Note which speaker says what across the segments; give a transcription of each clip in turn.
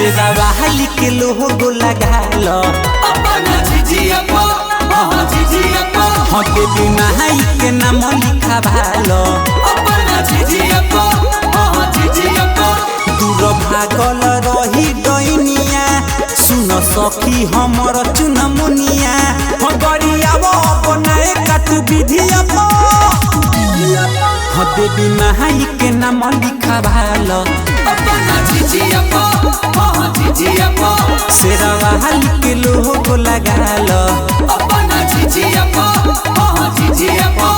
Speaker 1: सेरा वाली के लोगो लगालो
Speaker 2: अपना झिझिया को झिझिया को
Speaker 1: हाँ देवी माई के नाम लिखा भालो
Speaker 2: अपना झिझिया को झिझिया को
Speaker 1: दूर भागल रही डैनिया सुन सखी हमर चुनमुनिया हो गरियावो बनाए काटू विधिया हाँ देवी माई के नाम लिखा भालो
Speaker 2: अपना झिझिया को झिझिया को
Speaker 1: सेरा वाली के लोगो लगालो
Speaker 2: अपना झिझिया को झिझिया को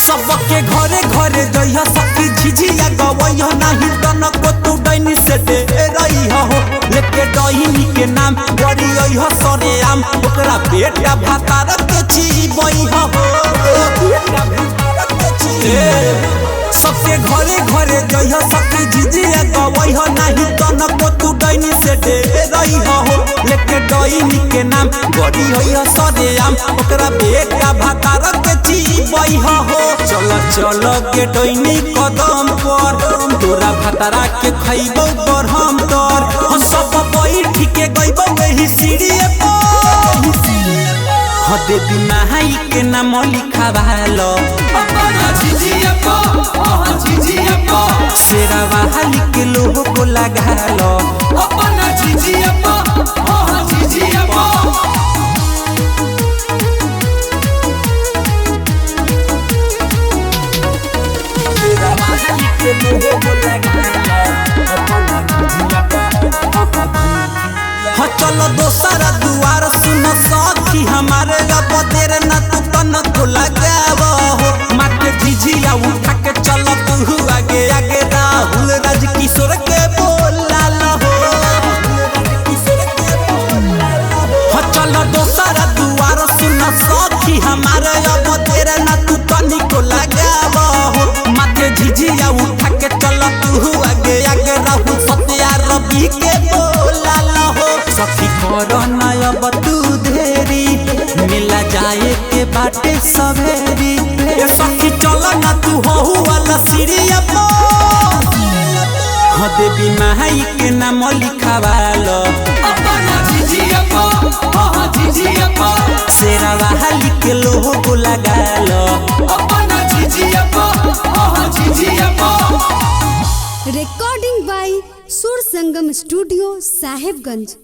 Speaker 1: सबके घरे घरे जइह सखी झिझिया गवइह नाही तन को तू डैनी से डे रही हो लेके डैनी के नाम गरियह सरे आम ओकरा बेटा भातार के जीवइह हो सबके घरे घरे जइह सखी झिझिया गवइह नाही तन को तू डैनी से डे रही हो लेके डैनी के नाम गरियह सरे आम ओकरा बेटा भातार के जीवइह हो चल चल के डैनी कदम पर तोरा भातारा के खइबो बरहम तर हम सब बैठ के गइबो एही सीढ़िए पर ह देवी माई के नाम लिखा भालो
Speaker 2: अपना झिझिया को झिझिया को
Speaker 1: सेरा वाली के लोगो लगालो
Speaker 2: अपना झिझिया को झिझिया को
Speaker 1: हाँ चलो दोसरा दुआर सुन सखी हमारे अब देर न तू तन को लगाव हो माथे झिझिया उठा के चलो तू आगे आगे राहुल राज किशोर के बोला हो हाँ चलो दोसरा दुआर सुन सखी हमारे अब देर न तू तन को लगाव हो माथे झिझिया उठा के चलो तू आगे आगे राहुल सत्या रवि के बोला हो सखी करो नयब तू देरी मिला जाए के बाटे सवेरी ए सखी चलो ना तू हो वाला सीढ़िया हाँ देवी माई के नाम लिखा भालो
Speaker 2: अपना झिझिया को झिझिया को
Speaker 1: सेरा वाली के लोगो लगालो
Speaker 2: अपना झिझिया को झिझिया को
Speaker 3: रिकॉर्डिंग बाय सुर संगम स्टूडियो साहेबगंज।